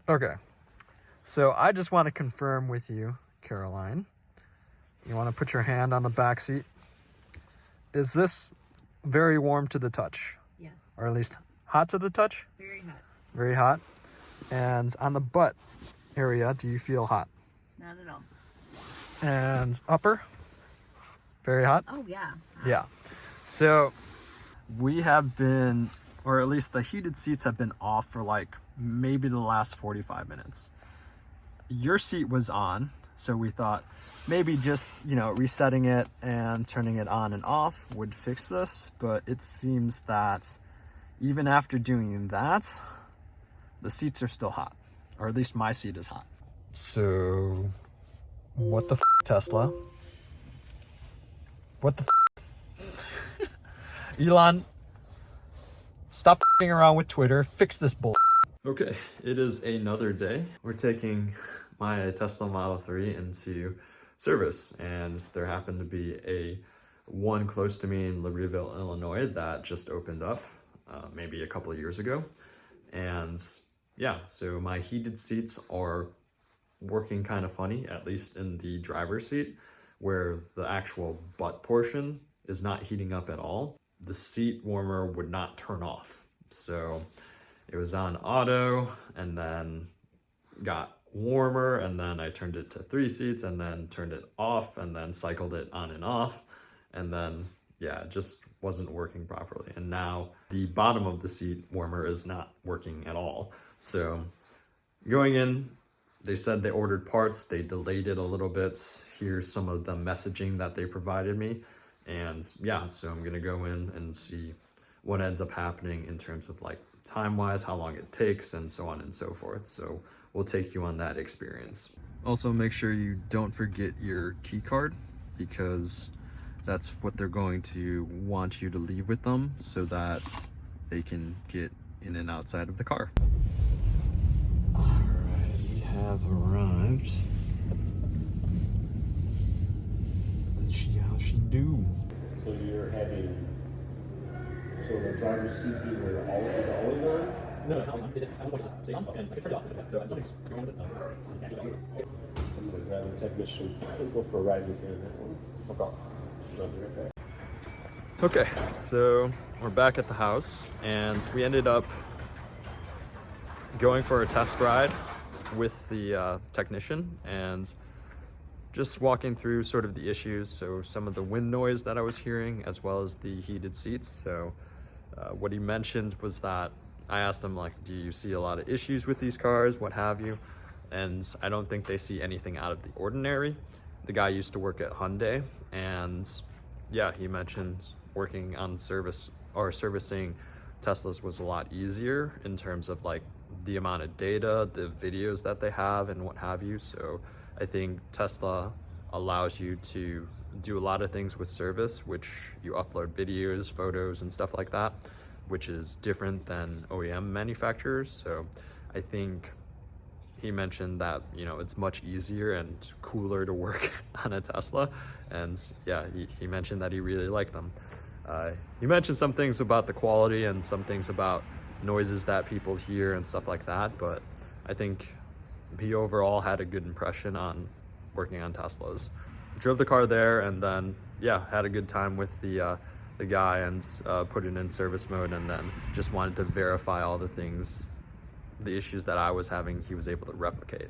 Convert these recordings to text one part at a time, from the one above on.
Okay, so I just want to confirm with you, Caroline. You want to put your hand on the back seat. Is this very warm to the touch? Yes. Or at least hot to the touch? Very hot. Very hot. And on the butt area, do you feel hot? Not at all. And upper? Very hot? Oh, yeah. Yeah. So we have been, or at least the heated seats have been off for like maybe the last 45 minutes. Your seat was on, so we thought maybe just, resetting it and turning it on and off would fix this. But it seems that even after doing that, the seats are still hot, or at least my seat is hot. So what the f, Tesla? What the f? Elon, stop f***ing around with Twitter. Fix this bull. Okay, it is another day. We're taking my Tesla Model 3 into service, and there happened to be a one close to me in Libertyville, Illinois that just opened up maybe a couple of years ago. And yeah, so my heated seats are working kind of funny, at least in the driver's seat, where the actual butt portion is not heating up at all. The seat warmer would not turn off. So it was on auto and then got warmer, and then I turned it to 3 seats and then turned it off and then cycled it on and off. And then, yeah, it just wasn't working properly. And now the bottom of the seat warmer is not working at all. So going in, they said they ordered parts, they delayed it a little bit. Here's some of the messaging that they provided me. And yeah, so I'm gonna go in and see what ends up happening in terms of like time-wise, how long it takes, and so on and so forth. So we'll take you on that experience. Also, make sure you don't forget your key card, because that's what they're going to want you to leave with them so that they can get in and outside of the car. All right, we have arrived. Let's see how she do. So you're having, so the driver's seat heat is always on? No, it's always on. I don't want to just stay on, and I can turn it off. So somebody's going with it. I'm gonna grab a technician and go for a ride with you in that one. Okay. I'll be right back. Okay, so we're back at the house, and we ended up going for a test ride with the technician and just walking through sort of the issues. So some of the wind noise that I was hearing, as well as the heated seats. So what he mentioned was that I asked him, like, do you see a lot of issues with these cars, what have you? And I don't think they see anything out of the ordinary. The guy used to work at Hyundai, and yeah, he mentioned working on servicing Teslas was a lot easier in terms of like the amount of data, the videos that they have, and what have you. So I think Tesla allows you to do a lot of things with service, which you upload videos, photos, and stuff like that, which is different than OEM manufacturers. So I think he mentioned that, it's much easier and cooler to work on a Tesla. And yeah, he mentioned that he really liked them. He mentioned some things about the quality and some things about noises that people hear and stuff like that. But I think he overall had a good impression on working on Teslas. Drove the car there, and then, yeah, had a good time with the guy, and put it in service mode, and then just wanted to verify all the things, the issues that I was having, he was able to replicate.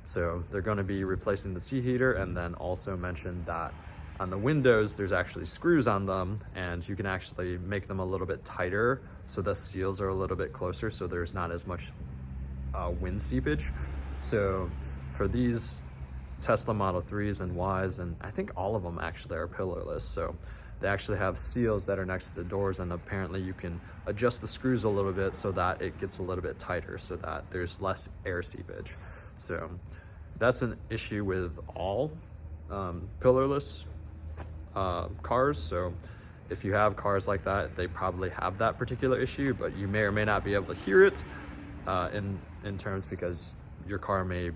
So they're going to be replacing the seat heater, and then also mentioned that on the windows, there's actually screws on them, and you can actually make them a little bit tighter so the seals are a little bit closer, so there's not as much wind seepage. So for these Tesla Model 3s and Ys, and I think all of them actually are pillarless, so they actually have seals that are next to the doors, and apparently you can adjust the screws a little bit so that it gets a little bit tighter so that there's less air seepage. So that's an issue with all pillarless cars. So if you have cars like that, they probably have that particular issue, but you may or may not be able to hear it in terms, because your car may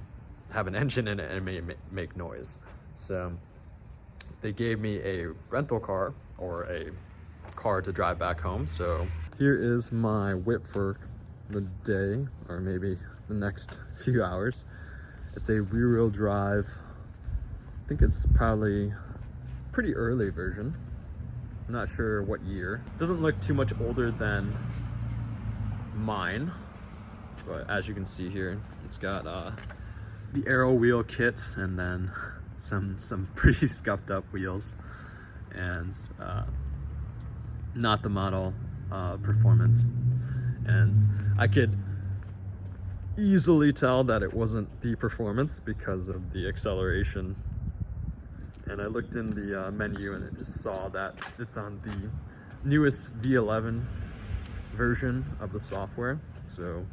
have an engine in it and it may make noise. So they gave me a rental car, or a car to drive back home. So here is my whip for the day, or maybe the next few hours. It's a rear-wheel drive. I think it's probably pretty early version. I'm not sure what year. Doesn't look too much older than mine, but as you can see here, it's got the aero wheel kits and then some pretty scuffed up wheels, and not the model performance. And I could easily tell that it wasn't the performance because of the acceleration. And I looked in the menu and it just saw that it's on the newest V11 version of the software, so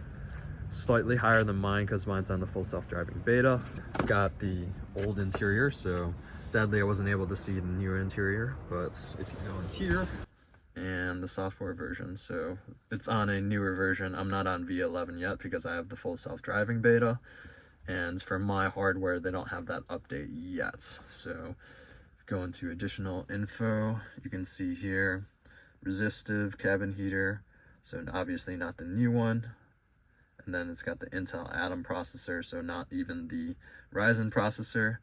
slightly higher than mine because mine's on the full self-driving beta. It's got the old interior, so sadly I wasn't able to see the newer interior, but if you go in here, and the software version, so it's on a newer version. I'm not on V11 yet because I have the full self-driving beta, and for my hardware they don't have that update yet. So go into additional info, you can see here resistive cabin heater, so obviously not the new one. And then it's got the Intel Atom processor, so not even the Ryzen processor.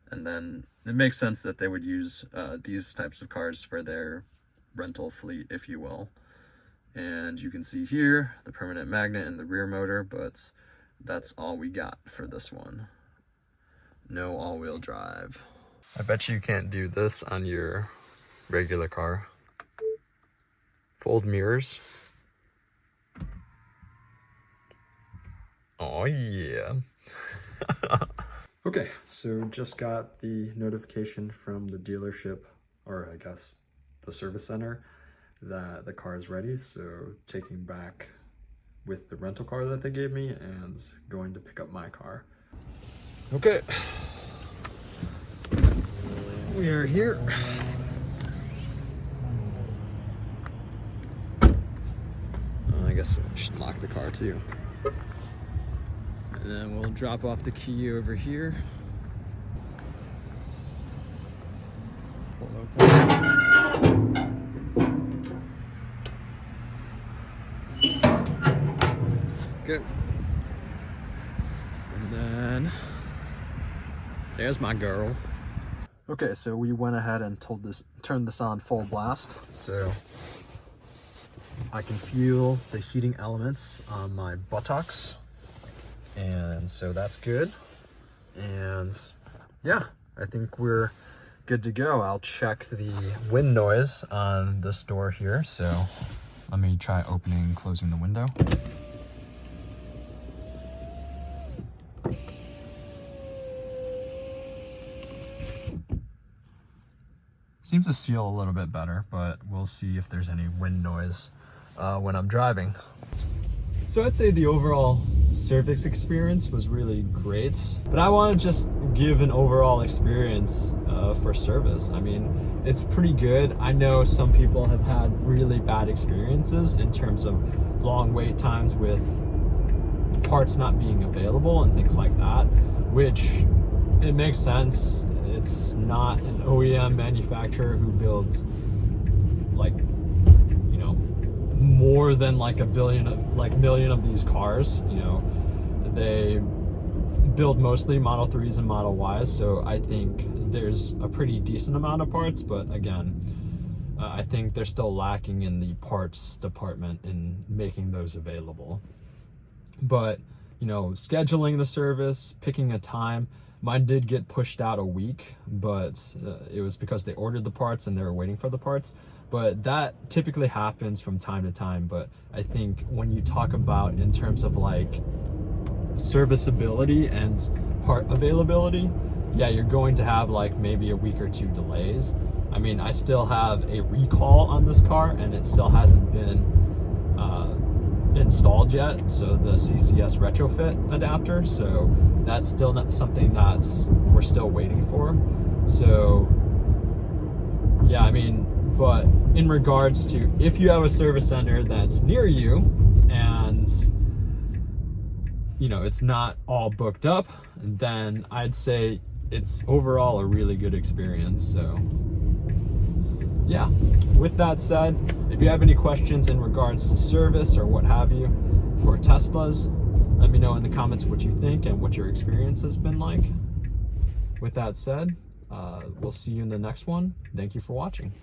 And then it makes sense that they would use these types of cars for their rental fleet, if you will. And you can see here the permanent magnet and the rear motor, but that's all we got for this one. No all-wheel drive. I bet you can't do this on your regular car. Fold mirrors. Oh yeah. Okay, so just got the notification from the dealership, or I guess the service center, that the car is ready. So taking back with the rental car that they gave me and going to pick up my car. Okay, we are here. I guess I should lock the car too. And then we'll drop off the key over here. Pull open. Good. And then there's my girl. Okay, so we went ahead and turned this on full blast, so I can feel the heating elements on my buttocks, and so that's good. And yeah, I think we're good to go. I'll check the wind noise on this door here, so let me try opening and closing the window. Seems to seal a little bit better, but we'll see if there's any wind noise when I'm driving. So I'd say the overall service experience was really great, but I want to just give an overall experience for service. I mean, it's pretty good. I know some people have had really bad experiences in terms of long wait times with parts not being available and things like that, which it makes sense. It's not an OEM manufacturer who builds like, you know, more than like million of these cars. You know, they build mostly Model 3s and Model Ys, so I think there's a pretty decent amount of parts, but again, I think they're still lacking in the parts department in making those available. But, you know, scheduling the service, picking a time, mine did get pushed out a week, but it was because they ordered the parts and they were waiting for the parts. But that typically happens from time to time. But I think when you talk about in terms of like serviceability and part availability, yeah, you're going to have like maybe a week or two delays. I mean, I still have a recall on this car and it still hasn't been installed yet, so the CCS retrofit adapter, so that's still not something we're still waiting for. So yeah, I mean, but in regards to if you have a service center that's near you and you know it's not all booked up, then I'd say it's overall a really good experience. So yeah, with that said, if you have any questions in regards to service or what have you, for Teslas. Let me know in the comments what you think and what your experience has been like. With that said, we'll see you in the next one. Thank you for watching.